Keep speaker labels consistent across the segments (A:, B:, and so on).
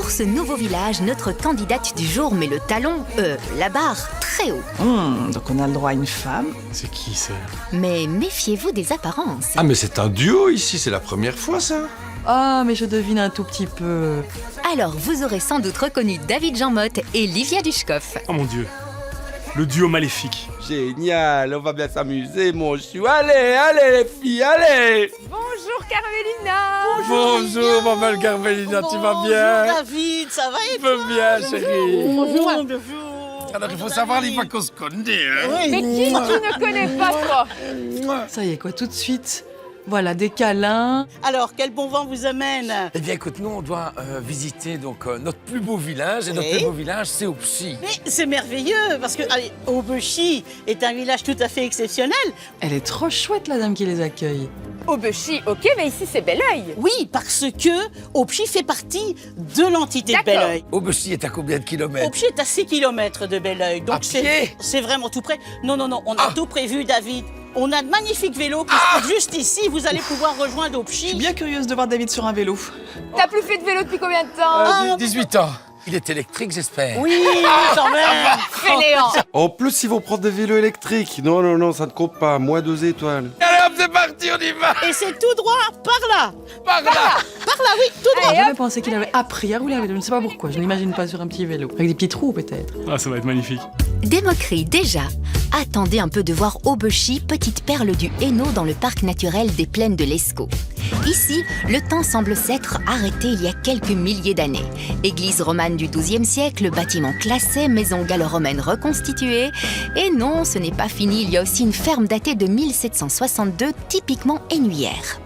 A: Pour ce nouveau village, notre candidate du jour met le talon, la barre, très haut.
B: Donc on a le droit à une femme.
C: C'est qui ça?
A: Mais méfiez-vous des apparences.
D: Ah mais c'est un duo ici, c'est la première fois ça.
B: Ah, mais je devine un tout petit peu.
A: Alors vous aurez sans doute reconnu David Jean-Motte et Livia Dushkov.
C: Oh mon Dieu. Le duo maléfique.
E: Génial, on va bien s'amuser, mon chou. Allez, allez les filles, allez.
F: Bonjour Carmelina.
E: Bonjour, ma belle Carmelina, tu vas bien?
G: Bonjour David, ça va et
E: Je veux bien, chérie.
G: Bonjour.
E: Alors, il faut savoir, il faut qu'on se connaît, hein.
F: Mais qui tu ne connais pas toi?
B: Ça y est quoi, tout de suite. Voilà, des câlins.
G: Alors, quel bon vent vous amène?
H: Eh bien, écoute, nous, on doit visiter donc notre plus beau village. Et notre
G: Oui.
H: plus beau village, c'est Opchy.
G: Mais c'est merveilleux, parce que allez, Aubechy est un village tout à fait exceptionnel.
B: Elle est trop chouette, la dame qui les accueille.
F: Aubechy, ok, mais ici c'est Belleuil.
G: Oui, parce que Aubechy fait partie de l'entité de
F: D'accord.
G: Belleuil.
H: Opchy est à combien de kilomètres?
G: Aubechy est à 6 km de Belleuil, donc
H: À pied
G: c'est vraiment tout près. Non, on a tout prévu, David. On a de magnifiques vélos qui se trouvent juste ici. Vous allez pouvoir rejoindre
B: Je
G: Aubechy.
B: suis bien curieuse de voir David sur un vélo.
F: T'as plus fait de vélo depuis combien de temps?
H: 18 ans. Il est électrique, j'espère.
G: Oui, quand même.
F: Fainéant.
D: En plus ils vont prendre des vélos électriques. Non, ça ne compte pas, moins 2 étoiles.
E: Allez, hop, c'est parti, on y va.
G: Et c'est tout droit, par là.
E: Par là.
G: Par là, oui, tout droit.
B: J'ai jamais pensé qu'il avait appris à rouler à vélo. Je ne sais pas pourquoi. Je n'imagine pas sur un petit vélo. Avec des petits trous, peut-être.
C: Ah, ça va être magnifique.
A: Des moqueries déjà. Attendez un peu de voir Aubechy, petite perle du Hainaut dans le parc naturel des plaines de l'Escaut. Ici, le temps semble s'être arrêté il y a quelques milliers d'années. Église romane du XIIe siècle, bâtiment classé, maison gallo-romaine reconstituée. Et non, ce n'est pas fini, il y a aussi une ferme datée de 1762, typiquement hainuyère.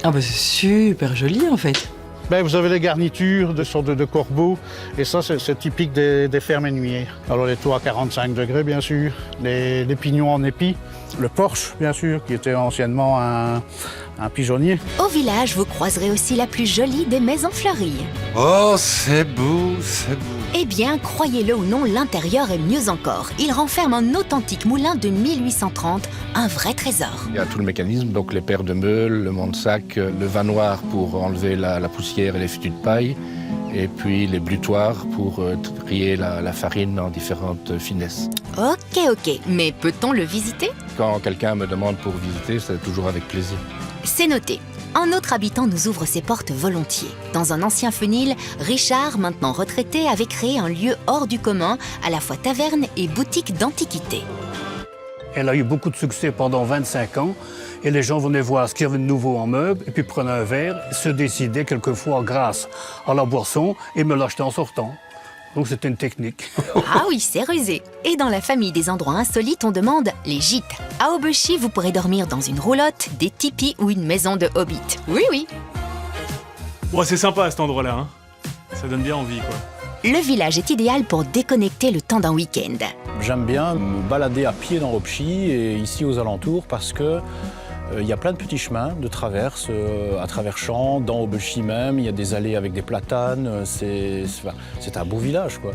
B: Ah bah c'est super joli, en fait.
I: Ben, vous avez les garnitures de sorte de corbeaux, et ça, c'est typique des fermes hainuyères. Alors, les toits à 45 degrés, bien sûr, les pignons en épi, le porche, bien sûr, qui était anciennement un pigeonnier.
A: Au village, vous croiserez aussi la plus jolie des maisons fleuries.
D: Oh c'est beau, c'est beau.
A: Eh bien, croyez-le ou non, l'intérieur est mieux encore. Il renferme un authentique moulin de 1830, un vrai trésor.
J: Il y a tout le mécanisme, donc les paires de meules, le mont-de-sac, le vin noir pour enlever la poussière et les fûts de paille, et puis les blutoirs pour trier la farine en différentes finesses.
A: Ok, mais peut-on le visiter?
J: Quand quelqu'un me demande pour visiter, c'est toujours avec plaisir.
A: C'est noté. Un autre habitant nous ouvre ses portes volontiers. Dans un ancien fenil, Richard, maintenant retraité, avait créé un lieu hors du commun, à la fois taverne et boutique d'antiquités.
K: Elle a eu beaucoup de succès pendant 25 ans et les gens venaient voir ce qu'il y avait de nouveau en meubles et puis prenaient un verre, se décidaient quelquefois grâce à la boisson et me l'achetaient en sortant. Donc c'était une technique.
A: Ah oui, c'est rusé. Et dans la famille des endroits insolites, on demande les gîtes. À Aubechy, vous pourrez dormir dans une roulotte, des tipis ou une maison de hobbit. Oui.
C: Bon, c'est sympa cet endroit-là, hein. Ça donne bien envie, quoi.
A: Le village est idéal pour déconnecter le temps d'un week-end.
I: J'aime bien me balader à pied dans Aubechy et ici aux alentours parce que il y a plein de petits chemins de traverse à travers champs, dans Aubechy même. Il y a des allées avec des platanes. C'est un beau village, quoi.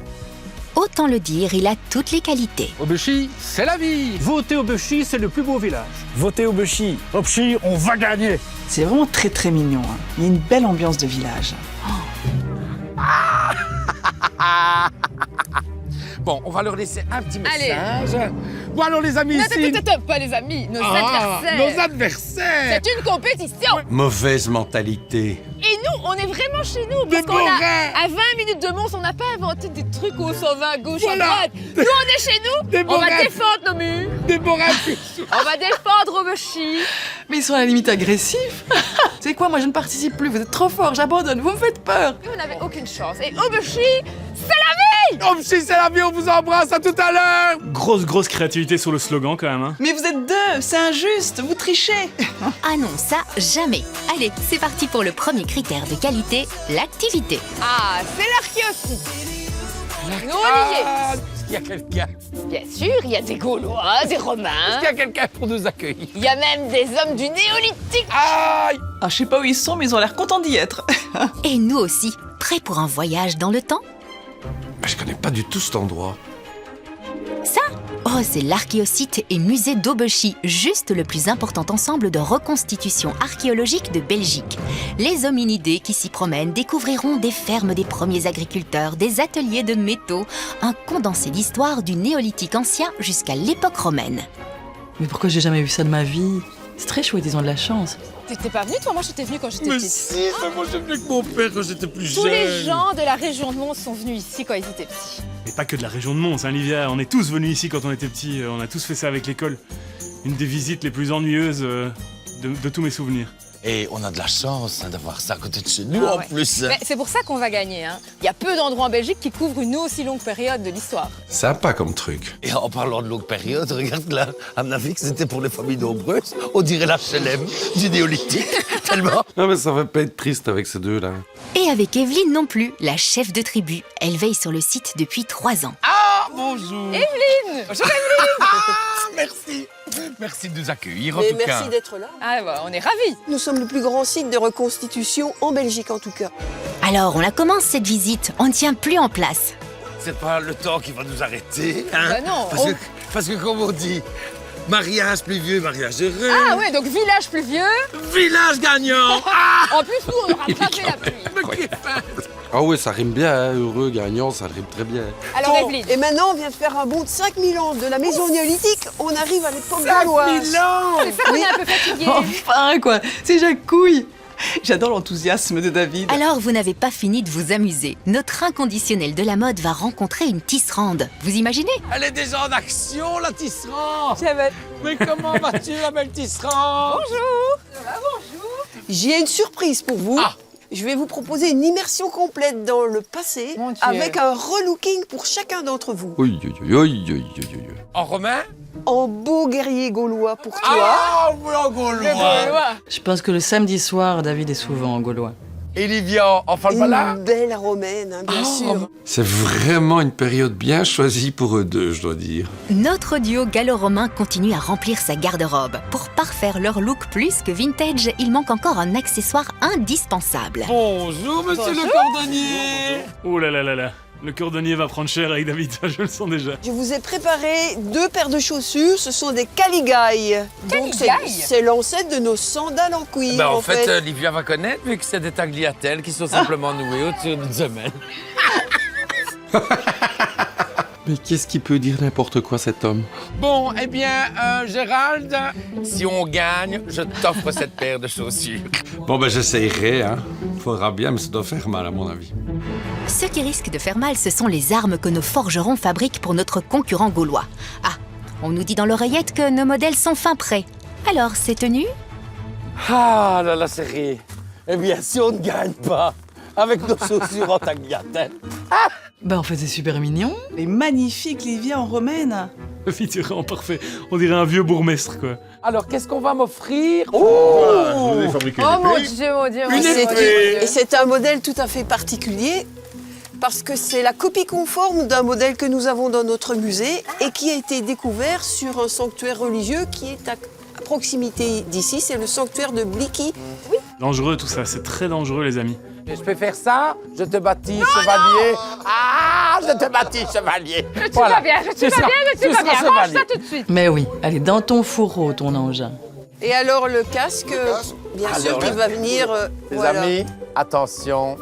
A: Autant le dire, il a toutes les qualités.
H: Opchy, c'est la vie.
K: Votez Aubechy, c'est le plus beau village.
I: Votez Aubechy. Aubechy, on va gagner.
B: C'est vraiment très très mignon. Hein. Il y a une belle ambiance de village.
H: Bon, on va leur laisser un petit
F: Allez.
H: message. Bon alors les amis, ici...
F: Pas les amis, nos adversaires.
H: nos adversaires.
F: C'est une compétition.
D: Mauvaise mentalité.
F: Et nous, on est vraiment chez nous.
H: Des
F: Parce qu'on a,
H: Borains.
F: à 20 minutes de Mons, on n'a pas inventé des trucs où on s'en va à gauche,
H: Voilà.
F: à droite. Nous, on est chez nous.
H: Des
F: On va
H: Borains.
F: défendre nos murs.
H: Des Borains.
F: On va défendre Aubechy.
B: Mais ils sont à la limite agressifs. C'est quoi, moi je ne participe plus. Vous êtes trop fort, j'abandonne. Vous me faites peur.
F: Nous, on n'avait aucune chance. Et Aubechy, c'est la vie.
H: Opchy, c'est la vie, on vous embrasse, à tout à l'heure.
C: Grosse créativité sur le slogan, quand même, hein.
B: Mais vous êtes deux, c'est injuste, vous trichez.
A: Ah non, ça, jamais. Allez, c'est parti pour le premier critère de qualité, l'activité.
F: Ah, c'est l'archéopsie. Nous, on y est.
H: Est-ce qu'il y a quelqu'un?
F: Bien sûr, il y a des Gaulois, des
H: Est-ce
F: Romains.
H: qu'il y a quelqu'un pour nous accueillir?
F: Il y a même des hommes du néolithique.
H: Aïe.
B: Ah, je sais pas où ils sont, mais ils ont l'air contents d'y être.
A: Et nous aussi, prêts pour un voyage dans le temps?
D: Je connais pas du tout cet endroit.
A: Ça? Oh Oh, c'est l'archéosite et musée d'Aubechy, juste le plus important ensemble de reconstitution archéologique de Belgique. Les hominidés qui s'y promènent découvriront des fermes des premiers agriculteurs, des ateliers de métaux, un condensé d'histoire du néolithique ancien jusqu'à l'époque romaine.
B: Mais pourquoi j'ai jamais vu ça de ma vie? C'est très chouette, ils ont de la chance.
F: T'étais pas venue, toi? Moi, j'étais venue quand j'étais
E: Mais
F: petite.
E: si, moi j'ai venu avec mon père quand j'étais plus jeune.
F: Tous les gens de la région de Mons sont venus ici quand ils étaient petits.
C: Mais pas que de la région de Mons, hein, Livia. On est tous venus ici quand on était petits. On a tous fait ça avec l'école. Une des visites les plus ennuyeuses de tous mes souvenirs.
E: Et on a de la chance d'avoir ça à côté de chez nous
F: Ah
E: en
F: ouais.
E: plus.
F: Mais c'est pour ça qu'on va gagner. Hein. Il y a peu d'endroits en Belgique qui couvrent une aussi longue période de l'histoire.
D: Sympa comme truc.
E: Et en parlant de longue période, regarde là, à mon avis que c'était pour les familles nombreuses. On dirait la HLM du néolithique, tellement.
D: Non mais ça va pas être triste avec ces deux-là.
A: Et avec Evelyne non plus, la chef de tribu. Elle veille sur le site depuis 3 ans.
E: Ah, bonjour.
F: Evelyne!
E: Bonjour Evelyne. Ah, merci. Merci de nous accueillir en tout cas.
L: Merci d'être là.
F: Ah bah, on est ravis.
L: Nous sommes le plus grand site de reconstitution en Belgique en tout cas.
A: Alors, on la commence cette visite, on ne tient plus en place.
E: C'est pas le temps qui va nous arrêter, hein?
F: Bah non,
E: Parce que comme on dit, mariage plus vieux, mariage heureux.
F: Ah ouais, donc village pluvieux.
E: Village gagnant.
F: En plus, nous, on aura frappé la pluie.
D: Ah ouais, ça rime bien, hein. Heureux, gagnant, ça rime très bien.
F: Alors,
L: Bon,
F: Evelyne.
L: et maintenant, on vient de faire un bond de 5000 ans de la maison néolithique. On arrive à l'époque gauloise.
E: 5000 ans.
F: C'est ça, on est un peu fatigués.
B: Enfin, quoi, c'est Jacouille. J'adore l'enthousiasme de David.
A: Alors, vous n'avez pas fini de vous amuser. Notre inconditionnel de la mode va rencontrer une tisserande. Vous imaginez?
E: Elle est déjà en action, la tisserande.
F: J'avais-
E: Mais comment vas-tu, la belle tisserande?
L: J'ai une surprise pour vous.
E: Ah.
L: Je vais vous proposer une immersion complète dans le passé
F: Mon Dieu.
L: avec un relooking pour chacun d'entre vous.
D: Oui, oui, oui, oui, oui, oui, oui.
E: En romain?
L: En beau guerrier gaulois pour toi.
E: Ah, oui, en
F: Le
E: gaulois.
F: Gaulois.
B: Je pense que le samedi soir, David est souvent en gaulois.
E: Et Livia, en falbala?
L: Une belle romaine, hein, bien sûr.
D: C'est vraiment une période bien choisie pour eux deux, je dois dire.
A: Notre duo gallo-romain continue à remplir sa garde-robe. Pour parfaire leur look plus que vintage, il manque encore un accessoire indispensable.
E: Bonjour, monsieur le cordonnier.
C: Oh là là là là. Le cordonnier va prendre cher avec David, je le sens déjà.
L: Je vous ai préparé 2 paires de chaussures. Ce sont des caligailles. Donc
F: Caligailles
L: c'est l'ancêtre de nos sandales en cuir.
E: Ben, en
L: en
E: fait, Livia va connaître, vu que c'est des tagliatelles qui sont simplement nouées au-dessus d'une semaine.
D: Mais qu'est-ce qu'il peut dire n'importe quoi, cet homme?
E: Bon, eh bien, Gérald, si on gagne, je t'offre cette paire de chaussures.
D: Bon, ben j'essayerai, hein. Faudra bien, mais ça doit faire mal, à mon avis.
A: Ce qui risque de faire mal, ce sont les armes que nos forgerons fabriquent pour notre concurrent gaulois. Ah, on nous dit dans l'oreillette que nos modèles sont fin prêts. Alors, c'est tenu?
E: Ah là là, c'est Eh bien, si on ne gagne pas, avec nos chaussures en tagliatelle.
B: Ben en fait, c'est super mignon.
M: Et magnifique, Livia en romaine.
C: David est vraiment parfait. On dirait un vieux bourgmestre, quoi.
E: Alors, qu'est-ce qu'on va m'offrir?
C: Je vous ai fabriqué
F: Oh mon Dieu, mon Dieu.
E: Une
F: mon Dieu,
E: épée.
F: mon Dieu.
L: Et c'est un modèle tout à fait particulier parce que c'est la copie conforme d'un modèle que nous avons dans notre musée et qui a été découvert sur un sanctuaire religieux qui est à proximité d'ici. C'est le sanctuaire de Blicky.
C: Dangereux tout ça, c'est très dangereux les amis.
E: Je peux faire ça? Je te bâtis, chevalier. Ah, je te bâtis, chevalier.
F: Tu vas bien, tu vas bien. Range ça tout de suite.
B: Mais oui, allez, dans ton fourreau, ton engin.
L: Et alors le casque, bien sûr,
E: Alors,
L: qui va venir.
E: Les
L: voilà.
E: amis, attention,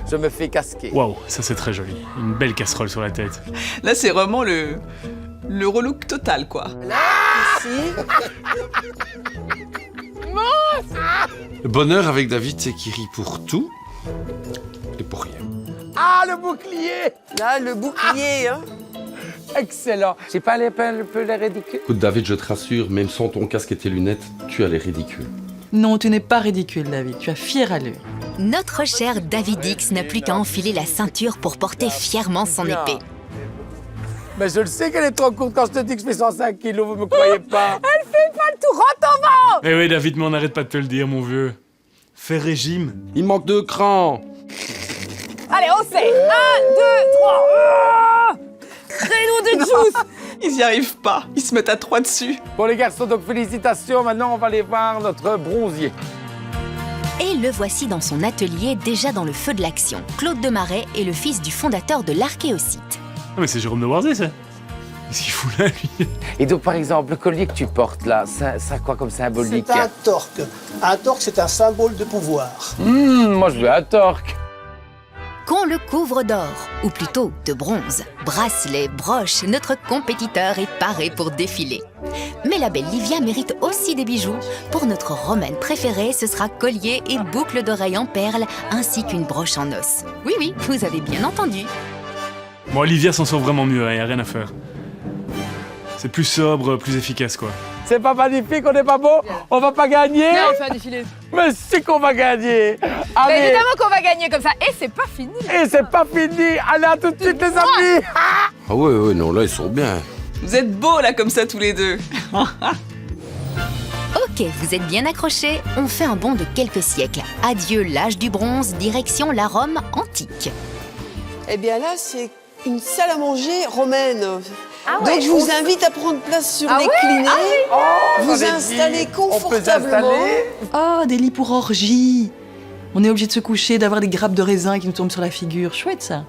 E: je me fais casquer.
C: Waouh, ça c'est très joli. Une belle casserole sur la tête.
M: Là, c'est vraiment le relook total, quoi.
L: Là, ici.
D: Le bonheur avec David, c'est qu'il rit pour tout et pour rien.
E: Ah, le bouclier!
L: Là, le bouclier. Hein.
E: Excellent. J'ai pas un peu les ridicules?
D: Écoute, David, je te rassure, même sans ton casque et tes lunettes, tu as l'air ridicule.
B: Non, tu n'es pas ridicule, David. Tu as fière allure.
A: Notre cher David X n'a plus qu'à enfiler la ceinture pour porter fièrement son épée.
E: Mais je le sais qu'elle est trop courte quand je te dis que je fais 105 kilos, vous me croyez pas?
F: Tout rentre en vent.
C: Eh oui David, mais on n'arrête pas de te le dire mon vieux. Fais régime.
D: Il manque 2 crans.
F: Allez, on fait 1, 2, 3. Créneau de juice.
M: Ils y arrivent pas. Ils se mettent à 3 dessus.
E: Bon les garçons, donc félicitations. Maintenant, on va aller voir notre bronzier.
A: Et le voici dans son atelier, déjà dans le feu de l'action. Claude Demaret est le fils du fondateur de l'archéosite.
C: Ah mais c'est Jérôme de Warzé ça. Qu'est-ce qu'il fout là, lui?
N: Et donc, par exemple, le collier que tu portes là, ça a quoi comme symbolique?
O: C'est un torque. Un torque, c'est un symbole de pouvoir.
N: Moi, je veux un torque.
A: Qu'on le couvre d'or, ou plutôt de bronze, bracelets, broches, notre compétiteur est paré pour défiler. Mais la belle Livia mérite aussi des bijoux. Pour notre romaine préférée, ce sera collier et boucle d'oreilles en perles, ainsi qu'une broche en os. Oui, oui, vous avez bien entendu.
C: Bon, Olivia s'en sort vraiment mieux, hein, y a rien à faire. C'est plus sobre, plus efficace, quoi.
N: C'est pas magnifique, on n'est pas beau? On va pas gagner?
F: Non, on fait un défilé.
N: Mais si qu'on va gagner!
F: Mais
N: Allez!
F: évidemment qu'on va gagner comme ça. Et c'est pas fini.
N: Et c'est pas fini! Allez, à tout de suite, les amis!
D: Ah ouais, non, là, ils sont bien.
M: Vous êtes beaux là comme ça tous les deux.
A: Ok, vous êtes bien accrochés, on fait un bond de quelques siècles. Adieu l'âge du bronze, direction la Rome antique.
L: Eh bien là, c'est une salle à manger romaine.
F: Ah ouais,
L: Donc je vous invite à prendre place sur les clinés, vous installer confortablement.
B: Oh, des lits pour orgie. On est obligé de se coucher, d'avoir des grappes de raisin qui nous tombent sur la figure. Chouette, ça.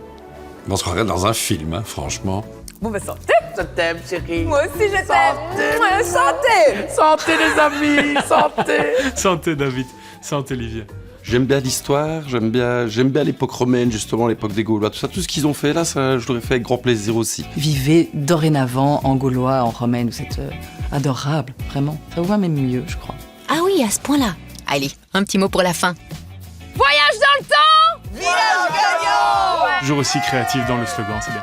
D: On se croirait dans un film, hein, franchement.
F: Bon, bah santé.
N: Je t'aime, chérie.
F: Moi aussi, je t'aime. Santé.
N: Santé, les amis! Santé!
C: Santé, David. Santé, Olivia.
D: J'aime bien l'histoire, j'aime bien l'époque romaine, justement, l'époque des Gaulois, tout ça. Tout ce qu'ils ont fait là, ça, je l'aurais fait avec grand plaisir aussi.
B: Vivez dorénavant en gaulois, en romaine. Vous êtes adorable, vraiment. Ça vous va même mieux, je crois.
A: Ah oui, à ce point-là. Allez, un petit mot pour la fin.
F: Voyage dans le temps.
L: Village gagnant.
C: Toujours aussi créatif dans le slogan, c'est bien.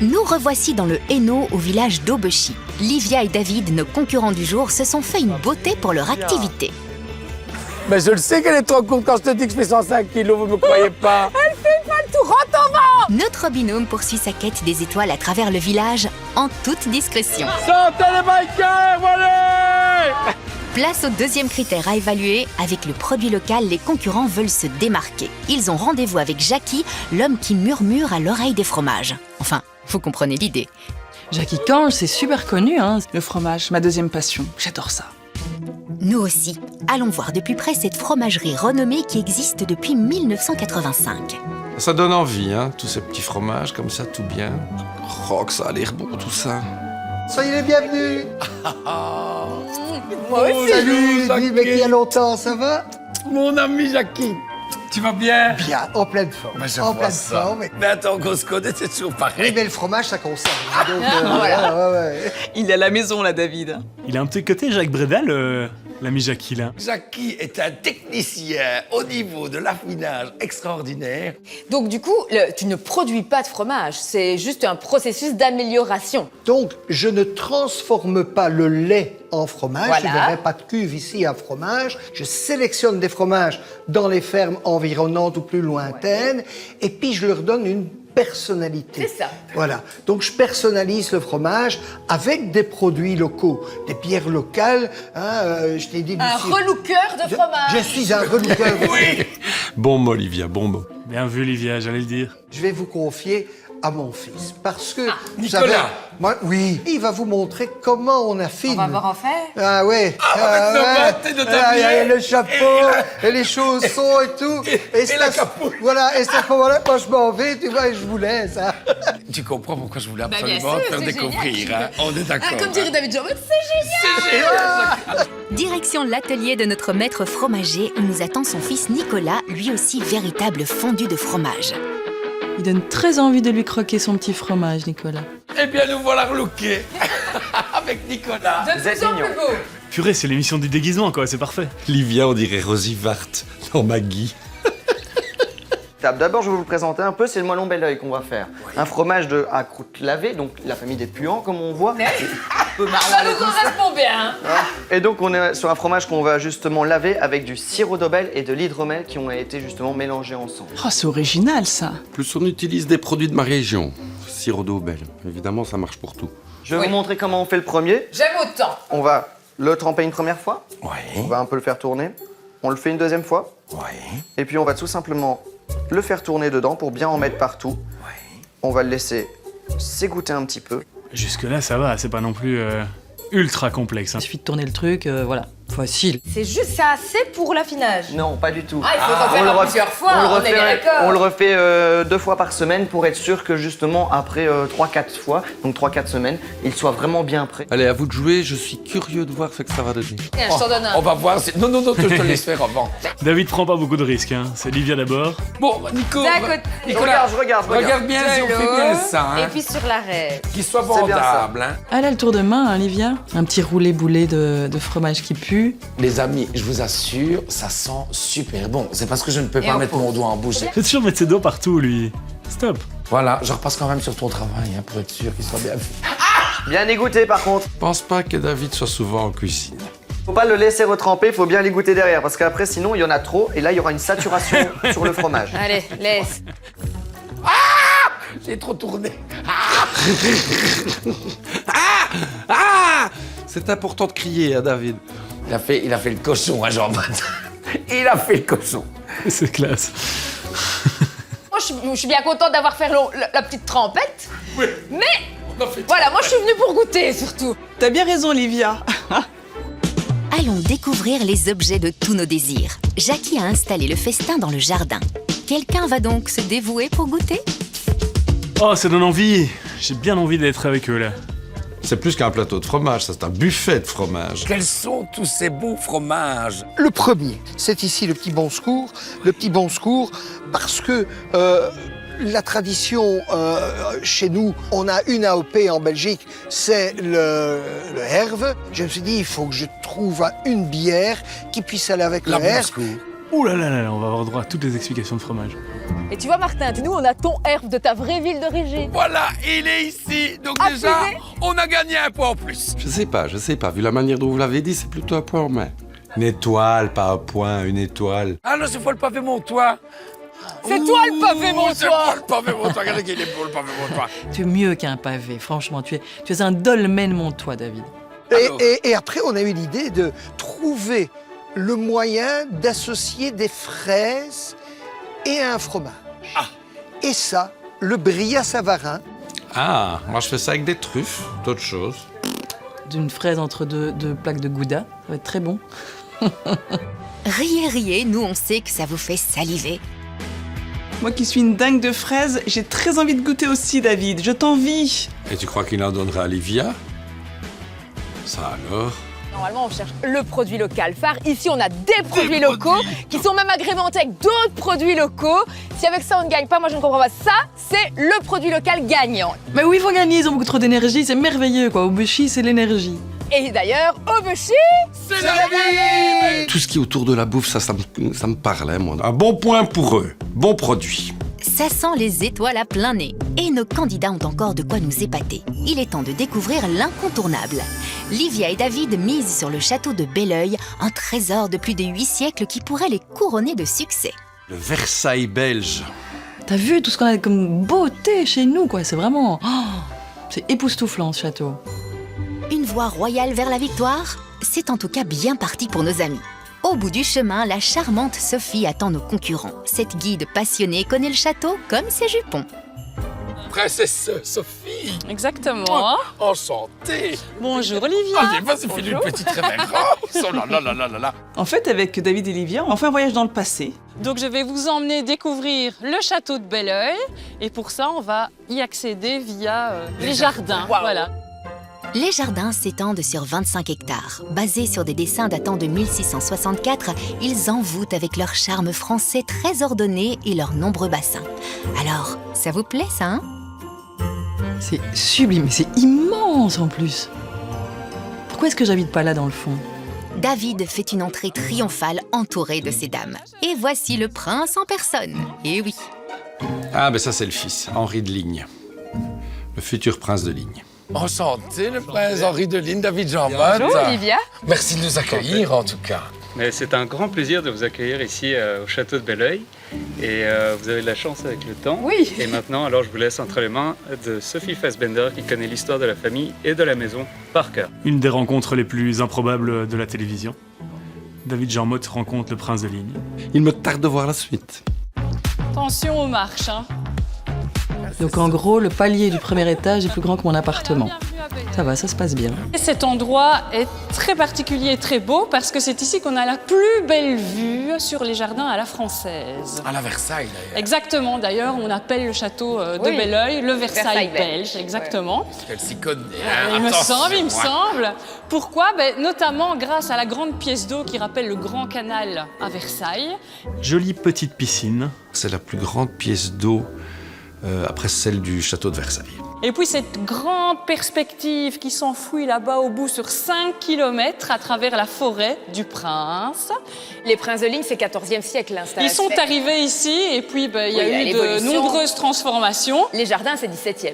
A: Nous revoici dans le Hainaut, au village d'Aubechy. Livia et David, nos concurrents du jour, se sont fait une beauté pour leur activité.
N: Mais je le sais qu'elle est trop courte quand je te dis que je fais 105 kilos, vous me croyez pas?
F: Elle fait pas le tout, rentre en vent.
A: Notre binôme poursuit sa quête des étoiles à travers le village en toute discrétion.
N: Santé les bikers, voilà!
A: Place au deuxième critère à évaluer. Avec le produit local, les concurrents veulent se démarquer. Ils ont rendez-vous avec Jackie, l'homme qui murmure à l'oreille des fromages. Enfin, vous comprenez l'idée.
B: Jackie Cange, c'est super connu, hein. Le fromage, ma deuxième passion. J'adore ça.
A: Nous aussi. Allons voir de plus près cette fromagerie renommée qui existe depuis 1985.
D: Ça donne envie, hein, tous ces petits fromages comme ça, tout bien. Oh, que ça a l'air bon, tout ça.
O: Soyez les bienvenus.
F: Moi aussi.
O: Salut, mais il y a longtemps, ça va?
H: Mon ami Jackie, tu vas bien?
O: Bien, en pleine forme.
H: Mais je
O: en
H: vois
O: pleine
H: ça.
O: forme.
H: Mais attends, qu'on se connaît, c'est toujours
O: Oui,
H: pareil.
O: mais le fromage, ça conserve. Donc,
F: Voilà.
O: ouais.
M: Il est à la maison là, David.
C: Il a un petit côté Jacques Bredal, l'ami Jackie, là.
H: Jackie est un technicien au niveau de l'affinage extraordinaire.
F: Donc du coup, tu ne produis pas de fromage. C'est juste un processus d'amélioration.
O: Donc, je ne transforme pas le lait en fromage.
F: Voilà.
O: Je ne verrai pas de cuve ici à fromage. Je sélectionne des fromages dans les fermes environnantes ou plus lointaines. Et puis, je leur donne une personnalité.
F: C'est ça.
O: Voilà. Donc, je personnalise le fromage avec des produits locaux, des bières locales. Hein, je t'ai dit...
F: Un
O: Lucie,
F: relooker de fromage.
O: je suis un relooker.
H: Oui.
D: Bon mot, Olivia, bon mot.
C: Bien vu, Olivia, j'allais le dire.
O: Je vais vous confier à mon fils. Parce que, vous
H: Nicolas.
O: savez, moi, oui, il va vous montrer comment on affine.
F: On va voir en faire.
O: Ah ouais.
H: avec nos bottes et nos tabliers.
O: Il y a le chapeau, et les chaussons et tout.
H: Et la capuche.
O: Voilà, et c'est à ce moment-là, moi je m'en vais, tu vois, et je vous laisse. Hein.
H: Tu comprends pourquoi je voulais
F: bien
H: absolument
F: sûr,
H: te faire
F: c'est
H: découvrir,
F: génial.
H: hein? On est d'accord.
F: Comme dirait
H: hein.
F: David Jordan, c'est génial.
H: C'est génial.
A: Direction l'atelier de notre maître fromager où nous attend son fils Nicolas, lui aussi véritable fondu de fromage.
B: Il donne très envie de lui croquer son petit fromage, Nicolas.
H: Eh bien, nous voilà relookés avec Nicolas.
F: De plus en plus beau.
C: Purée, c'est l'émission du déguisement, quoi, c'est parfait.
D: Livia, on dirait Rosie Vart dans Maggie.
P: D'abord, je vais vous le présenter un peu, c'est le moellon bel oeil qu'on va faire. Un fromage à croûte lavée, donc la famille des puants, comme on voit. Un peu marron.
F: Ça nous correspond bien. Hein.
P: Et donc, on est sur un fromage qu'on va justement laver avec du sirop d'Aubel et de l'hydromel qui ont été justement mélangés ensemble.
B: Oh, c'est original, ça.
D: Plus on utilise des produits de ma région. Sirop d'Aubel. Évidemment, ça marche pour tout.
P: Je vais vous montrer comment on fait le premier.
F: J'aime autant.
P: On va le tremper une première fois.
H: Ouais.
P: On va un peu le faire tourner. On le fait une deuxième fois.
H: Ouais.
P: Et puis, on va tout simplement le faire tourner dedans pour bien en mettre partout.
H: Ouais.
P: On va le laisser s'égoutter un petit peu.
C: Jusque-là, ça va, c'est pas non plus ultra complexe. Hein.
B: Il suffit de tourner le truc, voilà. Facile.
F: C'est juste ça assez pour l'affinage.
P: Non, pas du tout.
F: Ah, il faut en faire plusieurs fois, on est bien d'accord.
P: On le refait 2 fois par semaine pour être sûr que justement après 3-4 fois, donc 3-4 semaines, il soit vraiment bien prêt.
D: Allez, à vous de jouer, je suis curieux de voir ce que ça va donner.
F: Tiens, je t'en donne un.
N: On va voir. Non, je te laisse faire avant.
C: David prend pas beaucoup de risques, hein. C'est Livia d'abord.
N: Bon, Nico.
F: D'un côté.
N: Nicolas,
P: Je regarde.
N: regarde bien si on fait bien ça.
F: Et
N: Hein.
F: puis sur l'arrêt.
N: Qu'il soit
P: C'est bien ça.
N: vendable. Hein.
B: Elle a le tour de main, hein, Livia. Un petit roulé-boulé de fromage qui pue.
N: Les amis, je vous assure, ça sent super bon. C'est parce que je ne peux
F: Et
N: pas
F: on
N: mettre
F: pose.
N: mon doigt en bouche.
C: Il fait toujours mettre ses doigts partout, lui. Stop.
N: Voilà, je repasse quand même sur ton travail hein, pour être sûr qu'il soit bien fait.
P: Bien égoutté par contre.
D: Je pense pas que David soit souvent en cuisine.
P: Faut pas le laisser retremper, faut bien l'égoutter derrière parce qu'après sinon il y en a trop et là il y aura une saturation sur le fromage.
F: Allez, laisse.
N: J'ai trop tourné.
D: C'est important de crier, hein, David.
N: Il a fait le cochon, hein, Jean-Baptiste. Il a fait le cochon.
C: C'est classe.
F: Moi, je suis bien contente d'avoir fait la petite trempette. Oui. Mais voilà, moi, je suis venue pour goûter surtout.
B: T'as bien raison, Livia.
A: Allons découvrir les objets de tous nos désirs. Jackie a installé le festin dans le jardin. Quelqu'un va donc se dévouer pour goûter?
C: Oh, ça donne envie. J'ai bien envie d'être avec eux, là.
D: C'est plus qu'un plateau de fromage, ça, c'est un buffet de fromage.
N: Quels sont tous ces beaux fromages?
O: Le premier, c'est ici le petit bon secours. Le petit bon secours, parce que la tradition chez nous, on a une AOP en Belgique, c'est le Herve. Je me suis dit, il faut que je trouve une bière qui puisse aller avec
N: La
O: le Herve.
N: Bosco.
C: Ouh là là là, on va avoir droit à toutes les explications de fromage.
F: Et tu vois, Martin, nous, on a ton herbe de ta vraie ville d'origine.
N: Voilà, il est ici. Donc
F: Ah,
N: déjà,
F: tu sais
N: on a gagné un point en plus.
D: Je sais pas. Vu la manière dont vous l'avez dit, c'est plutôt un point en main.
Q: Une étoile, pas un point, une étoile.
N: Ah non, c'est pas le pavé mon toit.
F: C'est toi le pavé, mon
N: C'est
F: toit.
N: pas le pavé mon toit. Regardez qu'il est beau le pavé mon toit.
B: Tu es mieux qu'un pavé, franchement. Tu es un dolmen, mon toi, David.
O: Et après, on a eu l'idée de trouver le moyen d'associer des fraises et un fromage. Et ça, le brillat savarin.
D: Ah, moi je fais ça avec des truffes, d'autres choses.
B: D'une fraise entre deux plaques de gouda, ça va être très bon.
A: Riez, riez, nous on sait que ça vous fait saliver.
B: Moi qui suis une dingue de fraises, j'ai très envie de goûter aussi, David. Je t'envie.
Q: Et tu crois qu'il en donnera à Livia? Ça alors?
F: Normalement, on cherche le produit local phare. Ici, on a des produits locaux qui sont même agrémentés avec d'autres produits locaux. Si avec ça, on ne gagne pas, moi, je ne comprends pas. Ça, c'est le produit local gagnant.
B: Mais oui, ils vont gagner, ils ont beaucoup trop d'énergie, c'est merveilleux, quoi. Obushi, c'est l'énergie.
F: Et d'ailleurs, Obushi,
N: c'est la vie.
D: Tout ce qui est autour de la bouffe, ça me parle, hein, moi.
Q: Un bon point pour eux. Bon produit.
A: Ça sent les étoiles à plein nez. Et nos candidats ont encore de quoi nous épater. Il est temps de découvrir l'incontournable. Livia et David misent sur le château de Belleuil, un trésor de plus de 8 siècles qui pourrait les couronner de succès.
D: Le Versailles belge.
B: T'as vu tout ce qu'on a comme beauté chez nous, quoi. C'est vraiment... c'est époustouflant, ce château.
A: Une voie royale vers la victoire? C'est en tout cas bien parti pour nos amis. Au bout du chemin, la charmante Sophie attend nos concurrents. Cette guide passionnée connaît le château comme ses jupons.
N: Princesse Sophie.
G: Exactement.
N: Enchantée.
G: Bonjour Olivia.
N: Ah, j'ai pas fait une petite révérence. Oh là là là là là là.
B: En fait, avec David et Livia, on fait un voyage dans le passé.
G: Donc je vais vous emmener découvrir le château de Belleuil. Et pour ça, on va y accéder via les jardins.
F: Wow.
G: Voilà.
A: Les jardins s'étendent sur 25 hectares. Basés sur des dessins datant de 1664, ils envoûtent avec leur charme français très ordonné et leurs nombreux bassins. Alors, ça vous plaît, ça, hein?
B: C'est sublime, c'est immense en plus. Pourquoi est-ce que j'habite pas là dans le fond?
A: David fait une entrée triomphale entouré de ses dames. Et voici le prince en personne. Eh oui.
Q: Ah, ben ça c'est le fils, Henri de Ligne. Le futur prince de Ligne.
N: Enchanté, le prince Henri de Ligne, David Jean-Baptiste.
F: bonjour Olivia.
N: Merci de nous accueillir, en tout cas.
R: Mais c'est un grand plaisir de vous accueillir ici au château de Belleuil. Et vous avez de la chance avec le temps.
F: Oui.
R: Et maintenant, alors je vous laisse entre les mains de Sophie Fassbender qui connaît l'histoire de la famille et de la maison par cœur.
C: Une des rencontres les plus improbables de la télévision. David Jean Motte rencontre le prince de Ligne.
D: Il me tarde de voir la suite.
G: Attention aux marches. Hein.
B: Donc en gros, le palier du premier étage est plus grand que mon appartement. Ça va, ça se passe bien.
S: Et cet endroit est très particulier et très beau parce que c'est ici qu'on a la plus belle vue sur les jardins à la française.
Q: À la Versailles, d'ailleurs.
S: Exactement, d'ailleurs, on appelle le château de Belleuil le Versailles belge, exactement.
Q: Elle s'y connaît.
S: Il me semble. Pourquoi? Notamment grâce à la grande pièce d'eau qui rappelle le Grand Canal à Versailles.
C: Jolie petite piscine.
Q: C'est la plus grande pièce d'eau après celle du château de Versailles.
S: Et puis cette grande perspective qui s'enfouit là-bas au bout sur 5 km à travers la forêt du Prince.
F: Les princes de ligne, c'est 14e siècle l'installation.
S: Ils sont arrivés ici et puis il y a eu de nombreuses transformations.
F: Les jardins, c'est 17e.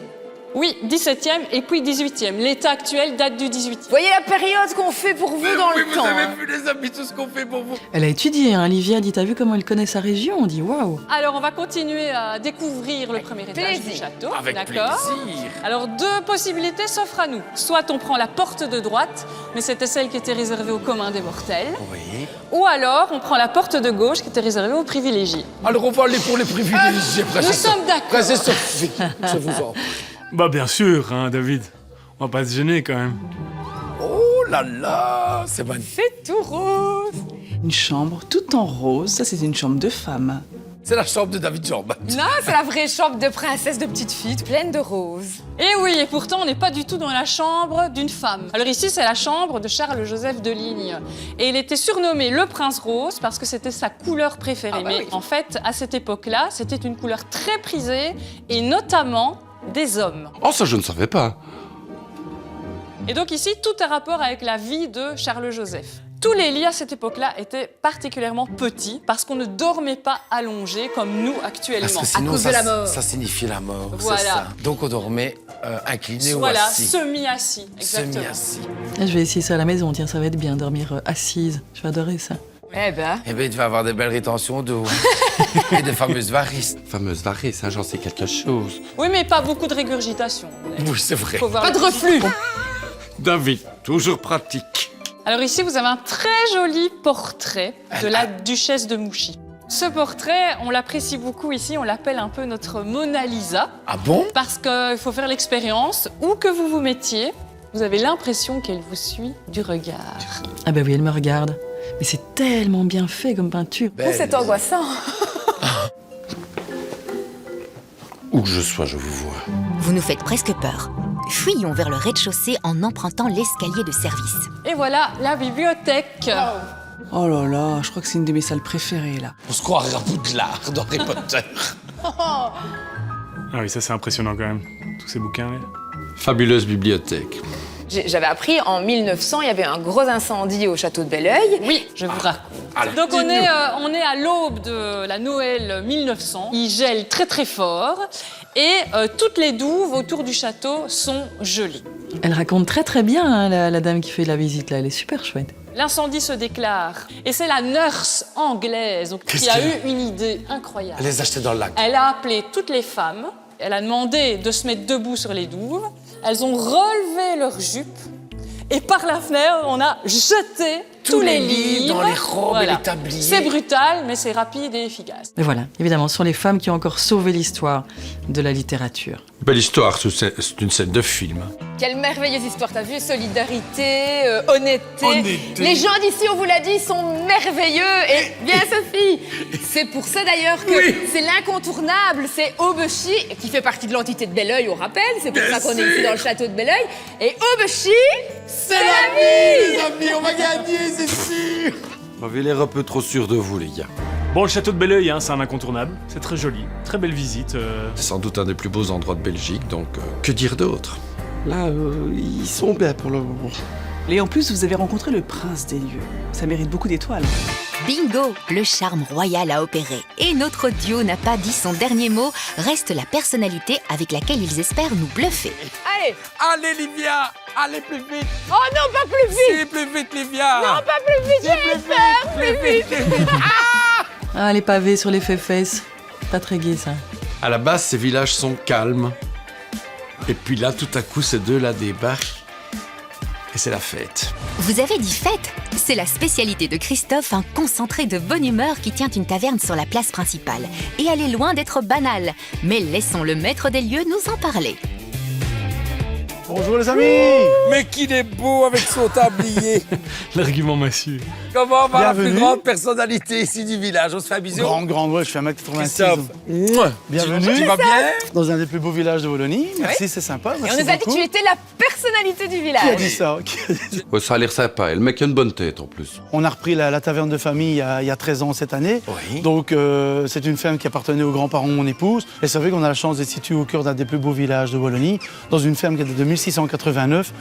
S: Oui, 17e et puis 18e. L'état actuel date du 18e.
F: Vous voyez la période qu'on fait pour vous dans le temps.
Q: Vous avez vu les amis, tout ce qu'on fait pour vous.
B: Elle a étudié, hein. Livia dit, t'as vu comment elle connaît sa région? On dit waouh.
S: Alors on va continuer à découvrir le premier étage du château.
Q: Avec
S: d'accord.
Q: plaisir.
S: Alors 2 possibilités s'offrent à nous. Soit on prend la porte de droite, mais c'était celle qui était réservée aux communs des mortels.
Q: Oui.
S: Ou alors on prend la porte de gauche qui était réservée aux privilégiés.
Q: Alors on va aller pour les privilégiés.
S: Nous sommes d'accord.
Q: Princesse Sophie, je vous en prie.
C: Bah bien sûr, hein, David. On va pas se gêner quand même.
Q: Oh là là, c'est magnifique.
F: C'est tout rose.
M: Une chambre toute en rose, ça c'est une chambre de femme.
Q: C'est la chambre de David Jorbat.
F: Non, c'est la vraie chambre de princesse de petite fille, pleine de roses.
S: Et oui, et pourtant on n'est pas du tout dans la chambre d'une femme. Alors ici c'est la chambre de Charles-Joseph de Ligne. Et il était surnommé le Prince Rose parce que c'était sa couleur préférée. Mais en fait, à cette époque-là, c'était une couleur très prisée et notamment des hommes.
D: Oh, ça je ne savais pas.
S: Et donc ici, tout a rapport avec la vie de Charles-Joseph. Tous les lits à cette époque-là étaient particulièrement petits parce qu'on ne dormait pas allongé comme nous actuellement.
Q: Parce que sinon,
S: à cause de la mort.
Q: Ça signifie la mort,
S: Voilà.
Q: c'est ça. Donc on dormait incliné ou
S: voilà,
Q: assis.
S: semi-assis, exactement.
Q: Semi-assis.
B: Je vais essayer ça à la maison, tiens, ça va être bien, dormir assise. Je vais adorer ça.
F: Eh ben,
Q: tu vas avoir des belles rétentions d'eau. Et des fameuses varices.
D: Fameuses varices, hein, j'en sais quelque chose.
S: Oui, mais pas beaucoup de régurgitation.
Q: Oui, c'est vrai.
S: Faut voir
F: pas de reflux.
Q: David, toujours pratique.
S: Alors ici, vous avez un très joli portrait de la duchesse de Mouchy. Ce portrait, on l'apprécie beaucoup ici, on l'appelle un peu notre Mona Lisa.
Q: Ah bon?
S: Parce qu'il faut faire l'expérience, où que vous vous mettiez, vous avez l'impression qu'elle vous suit du regard.
B: Ah bah oui, elle me regarde. Mais c'est tellement bien fait comme peinture.
F: oh, c'est angoissant.
Q: Où que je sois, je vous vois.
A: Vous nous faites presque peur. Fuyons vers le rez-de-chaussée en empruntant l'escalier de service.
S: Et voilà la bibliothèque.
M: Oh là là, je crois que c'est une de mes salles préférées là.
Q: On se croirait à Poudlard dans Harry Potter.
C: Ah oui, ça c'est impressionnant quand même. Tous ces bouquins là.
Q: Fabuleuse bibliothèque.
F: J'avais appris en 1900, il y avait un gros incendie au château de Belleuil.
S: Oui, je vous raconte. Donc on est à l'aube de la Noël 1900. Il gèle très très fort et toutes les douves autour du château sont gelées.
B: Elle raconte très très bien, hein, la dame qui fait la visite là, elle est super chouette.
S: L'incendie se déclare et c'est la nurse anglaise qui a eu une idée incroyable.
Q: Elle les achetait dans le lac.
S: Elle a appelé toutes les femmes, elle a demandé de se mettre debout sur les douves, elles ont relevé leurs jupes et par la fenêtre, on a jeté tous les livres
Q: dans les robes et les tabliers.
S: C'est brutal, mais c'est rapide et efficace.
B: Mais voilà, évidemment, ce sont les femmes qui ont encore sauvé l'histoire de la littérature.
Q: Belle histoire, c'est une scène de film.
F: Quelle merveilleuse histoire, t'as vu? Solidarité, honnêteté. Les gens d'ici, on vous l'a dit, sont merveilleux. Et bien Sophie, c'est pour ça d'ailleurs que c'est l'incontournable, c'est Aubechy, qui fait partie de l'entité de Belleuil, on rappelle. C'est pour ça qu'on est ici dans le château de Belleuil. Et Aubechy, c'est la vie!
Q: Les amis, on va gagner, c'est sûr!
D: Vous avez l'air un peu trop sûr de vous, les gars.
C: Bon, le château de Belleuil, hein, c'est un incontournable. C'est très joli, très belle visite.
Q: C'est sans doute un des plus beaux endroits de Belgique, donc que dire d'autre?
D: Là, ils sont bien pour le moment.
M: Et en plus, vous avez rencontré le prince des lieux. Ça mérite beaucoup d'étoiles.
A: Bingo! Le charme royal a opéré. Et notre duo n'a pas dit son dernier mot, reste la personnalité avec laquelle ils espèrent nous bluffer.
F: Allez!
Q: Allez, Livia! Allez, plus vite!
F: Oh non, pas plus vite!
Q: Si, plus vite, Livia!
F: Non, pas plus vite, j'ai peur! Plus vite!
B: Ah, les pavés sur les fesses. Pas très gai, ça.
Q: À la base, ces villages sont calmes. Et puis là, tout à coup, ces deux-là débarquent. Et c'est la fête.
A: Vous avez dit fête? C'est la spécialité de Christophe, un concentré de bonne humeur qui tient une taverne sur la place principale. Et elle est loin d'être banale. Mais laissons le maître des lieux nous en parler.
N: Bonjour les amis.
Q: Mais qu'il est beau avec son tablier.
C: L'argument massue.
Q: Comment va la plus
N: Bienvenue.
Q: grande personnalité ici du village? On se fait un bisou?
N: Grande, ouais, je fais 1m86.
Q: Christophe.
N: Bienvenue.
Q: Tu vas bien?
N: Dans un des plus beaux villages de Wallonie. Merci, c'est sympa.
F: Et
N: Merci
F: on nous a dit
N: beaucoup.
F: que tu étais la personnalité du village.
N: Qui a dit ça?
D: Ouais, ça a l'air sympa. Et le mec a une bonne tête en plus.
N: On a repris la taverne de famille il y a 13 ans cette année. Donc c'est une ferme qui appartenait aux grands-parents de mon épouse. Et c'est vrai qu'on a la chance d'être situé au cœur d'un des plus beaux villages de Wallonie, dans une ferme qui date de 1689.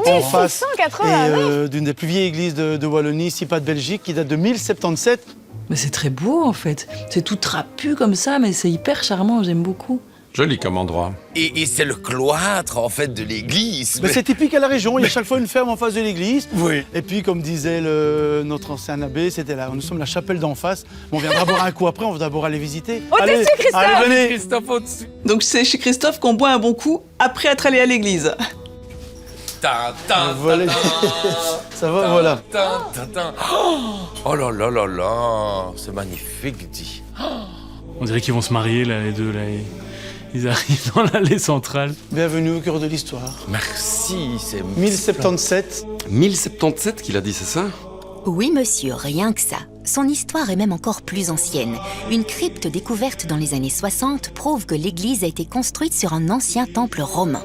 N: En face
F: 1689.
N: d'une des plus vieilles églises de Wallonie, si pas de Belgique, qui date de 1077.
B: Mais c'est très beau en fait. C'est tout trapu comme ça, mais c'est hyper charmant, j'aime beaucoup.
Q: Joli comme endroit.
H: Et c'est le cloître, en fait, de l'église.
N: Mais c'est typique à la région, il y a chaque fois une ferme en face de l'église.
H: Oui.
N: Et puis, comme disait notre ancien abbé, c'était là, nous sommes la chapelle d'en face. On viendra boire un coup après, on va d'abord aller visiter.
F: Allez, dessus, Christophe.
N: Allez, venez.
Q: Christophe au-dessus.
M: Donc c'est chez Christophe qu'on boit un bon coup après être allé à l'église.
N: Voilà. Ça va, voilà.
H: Oh là là là là, c'est magnifique, dit.
C: On dirait qu'ils vont se marier, là, les deux. Là. Ils arrivent dans l'allée centrale.
N: Bienvenue au cœur de l'histoire.
H: Merci, c'est...
N: 1077.
D: 1077 qu'il a dit, c'est ça?
A: Oui, monsieur, rien que ça. Son histoire est même encore plus ancienne. Une crypte découverte dans les années 60 prouve que l'église a été construite sur un ancien temple romain.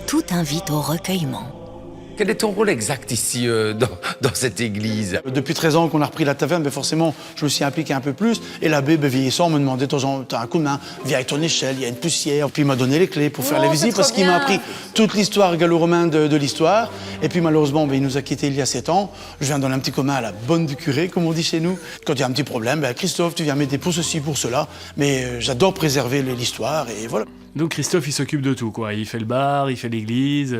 A: Tout invite au recueillement.
H: Quel est ton rôle exact ici, dans cette église?
N: Depuis 13 ans qu'on a repris la taverne, mais forcément, je me suis impliqué un peu plus. Et l'abbé, vieillissant, me demandait de temps en temps, t'as un coup de main, viens avec ton échelle, il y a une poussière. Puis il m'a donné les clés pour faire les visites, parce qu'il m'a appris toute l'histoire gallo-romaine de l'histoire. Et puis malheureusement, il nous a quittés il y a 7 ans. Je viens donner un petit commun à la bonne du curé, comme on dit chez nous. Quand il y a un petit problème, Christophe, tu viens m'aider pour ceci, pour cela. Mais j'adore préserver l'histoire, et voilà.
C: Donc Christophe, il s'occupe de tout, quoi. Il fait le bar, il fait l'église.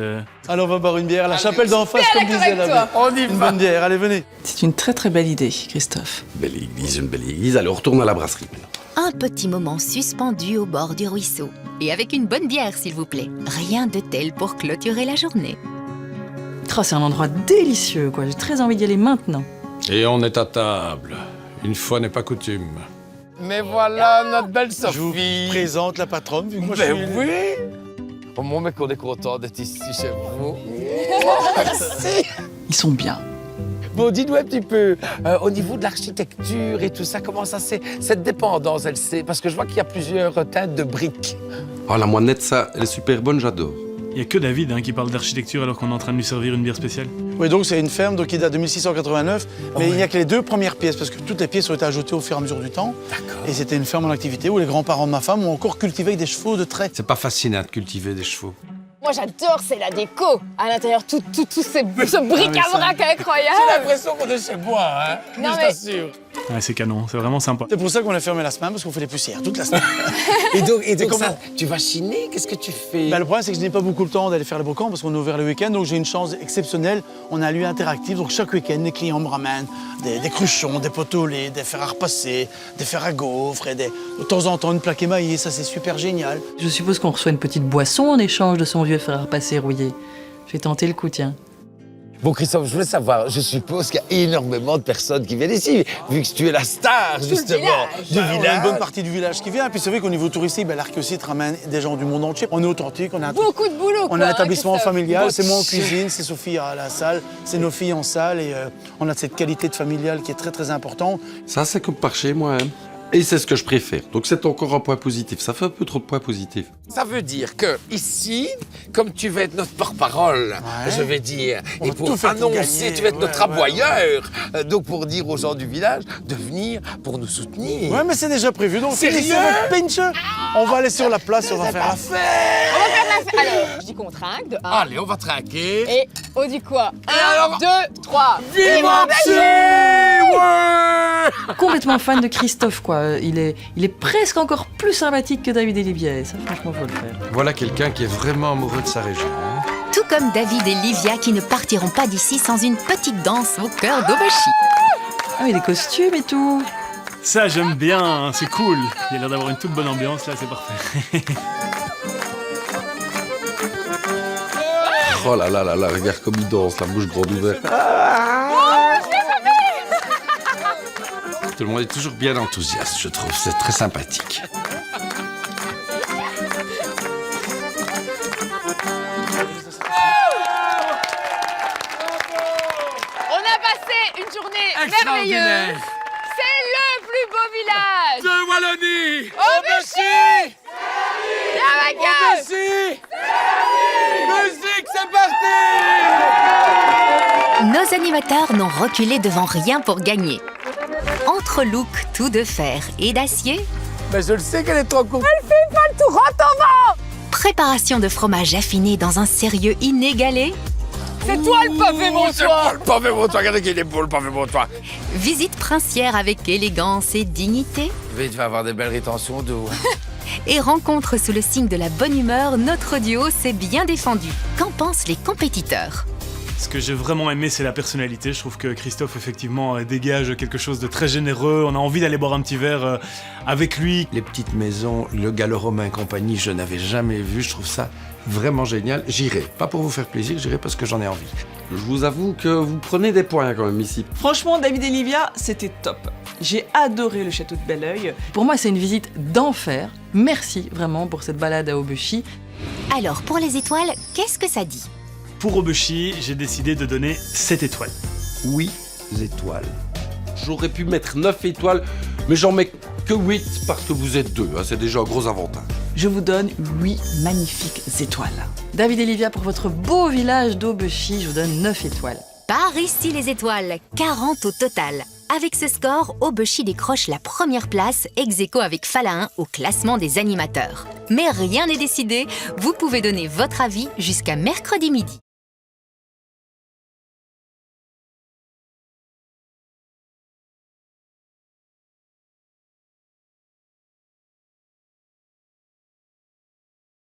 N: Alors on va boire une bière à la chapelle d'en face, comme disait l'abbé.
H: On y
N: Une
H: va.
N: bonne bière, allez, venez.
M: C'est une très très belle idée, Christophe.
D: Belle église, une belle église. Allez, on retourne à la brasserie maintenant.
A: Un petit moment suspendu au bord du ruisseau. Et avec une bonne bière, s'il vous plaît. Rien de tel pour clôturer la journée.
B: Oh, c'est un endroit délicieux, quoi. J'ai très envie d'y aller maintenant.
Q: Et on est à table. Une fois n'est pas coutume.
H: Mais voilà notre belle Sophie.
N: Je vous présente la patronne, vu que moi je
H: Ben
N: suis...
H: oui. Oh, mon mec, on est content d'être ici chez vous. Merci.
M: Ils sont bien.
H: Bon, dis-nous un petit peu, au niveau de l'architecture et tout ça, comment ça c'est, cette dépendance, elle sait, parce que je vois qu'il y a plusieurs teintes de briques.
D: Oh, la moinette, ça, elle est super bonne, j'adore.
C: Il n'y a que David qui parle d'architecture alors qu'on est en train de lui servir une bière spéciale.
N: Oui, donc c'est une ferme qui date de 1689, mais il n'y a que les 2 premières pièces, parce que toutes les pièces ont été ajoutées au fur et à mesure du temps. Et c'était une ferme en activité où les grands-parents de ma femme ont encore cultivé avec des chevaux de trait.
Q: C'est pas fascinant de cultiver des chevaux.
F: Moi j'adore, c'est la déco. À l'intérieur, tout ce bric-à-brac incroyable.
H: J'ai l'impression qu'on est chez moi, hein.
F: Non,
H: je
F: mais-
H: t'assure.
C: Ouais, c'est canon, c'est vraiment sympa.
N: C'est pour ça qu'on a fermé la semaine, parce qu'on fait les poussières toute la semaine.
H: Et donc
N: comment
H: ça, tu vas chiner, qu'est-ce que tu fais?
N: Le problème, c'est que je n'ai pas beaucoup le temps d'aller faire les brocants, parce qu'on est ouvert le week-end, donc j'ai une chance exceptionnelle. On a un lieu interactif, donc chaque week-end, les clients me ramènent des cruchons, des pots au lait, des fers à repasser, des fers à gaufres, et de temps en temps une plaque émaillée, ça c'est super génial.
B: Je suppose qu'on reçoit une petite boisson en échange de son vieux fer à repasser rouillé. Je vais tenter le coup, tiens.
H: Bon, Christophe, je voulais savoir, je suppose qu'il y a énormément de personnes qui viennent ici, vu que tu es la star, justement, du
N: On a une
H: village.
N: bonne partie du village qui vient. Puis c'est vrai qu'au niveau touristique, l'Archéocite ramène des gens du monde entier. On est authentique, on a
F: Beaucoup de boulot,
N: on a un établissement
F: Christophe.
N: familial, c'est moi en cuisine, c'est Sophie à la salle, c'est nos filles en salle et on a cette qualité de familiale qui est très très importante.
D: Ça, c'est comme par chez moi. Et c'est ce que je préfère. Donc c'est encore un point positif. Ça fait un peu trop de points positifs.
H: Ça veut dire que ici, comme tu vas être notre porte-parole, je vais dire,
N: On
H: et
N: va
H: pour
N: tout faire pour
H: annoncer,
N: gagner,
H: tu vas être notre
N: ouais,
H: aboyeur, donc pour dire aux gens du village de venir pour nous soutenir.
N: Ouais, mais c'est déjà prévu. Donc
H: Sérieux
N: finissez votre pinch. On va aller sur la place et on va faire la fête.
F: On va faire la fête. Alors, je dis qu'on trinque de 1.
H: Allez, on va trinquer.
F: Et on dit quoi?
H: alors-
F: 1, 2, 3.
H: Viva
B: Complètement fan de Christophe, quoi. Il est presque encore plus sympathique que David et Livia. Ça, franchement, faut le faire.
Q: Voilà quelqu'un qui est vraiment amoureux de sa région. hein.
A: Tout comme David et Livia qui ne partiront pas d'ici sans une petite danse au cœur d'Oboshi.
B: Ah, mais des costumes et tout.
C: Ça, j'aime bien, c'est cool. Il a l'air d'avoir une toute bonne ambiance, là, c'est parfait.
D: Oh là là là là, regarde comme il danse, la bouche grande ouverte.
Q: Tout le monde est toujours bien enthousiaste, je trouve. C'est très sympathique.
F: une journée merveilleuse. C'est le plus beau village
Q: de Wallonie.
F: Aubechi.
H: Aubechi. Musique, c'est parti.
A: Nos animateurs n'ont reculé devant rien pour gagner. Entre looks tout de fer et d'acier,
H: Mais je le sais qu'elle est trop courte.
F: Elle fait pas le tour en vent.
A: préparation de fromage affiné dans un sérieux inégalé,
F: C'est toi le pavé mon
H: C'est
F: toit.
H: pas le pavé mon toit, regardez qu'il est beau le pavé mon toit.
A: visite princière avec élégance et dignité,
H: Vite, va avoir des belles rétentions d'eau.
A: et rencontre sous le signe de la bonne humeur, notre duo s'est bien défendu. Qu'en pensent les compétiteurs?
C: Ce que j'ai vraiment aimé, c'est la personnalité. Je trouve que Christophe, effectivement, dégage quelque chose de très généreux. On a envie d'aller boire un petit verre avec lui.
Q: Les petites maisons, le gallo-romain et compagnie, je n'avais jamais vu. Je trouve ça vraiment génial. J'irai. Pas pour vous faire plaisir, j'irai parce que j'en ai envie.
D: Je vous avoue que vous prenez des points quand même ici.
B: Franchement, David et Livia, c'était top. J'ai adoré le château de Belleuil. Pour moi, c'est une visite d'enfer. Merci vraiment pour cette balade à Aubechi.
A: Alors, pour les étoiles, qu'est-ce que ça dit?
C: Pour Aubechi, j'ai décidé de donner 7 étoiles.
D: Oui, étoiles. J'aurais pu mettre 9 étoiles, mais j'en mets que 8 parce que vous êtes 2. C'est déjà un gros avantage.
B: Je vous donne 8 magnifiques étoiles. David et Livia, pour votre beau village d'Aubechi, je vous donne 9 étoiles.
A: Par ici les étoiles, 40 au total. Avec ce score, Aubechi décroche la première place, ex aequo avec Falahin au classement des animateurs. Mais rien n'est décidé, vous pouvez donner votre avis jusqu'à mercredi midi.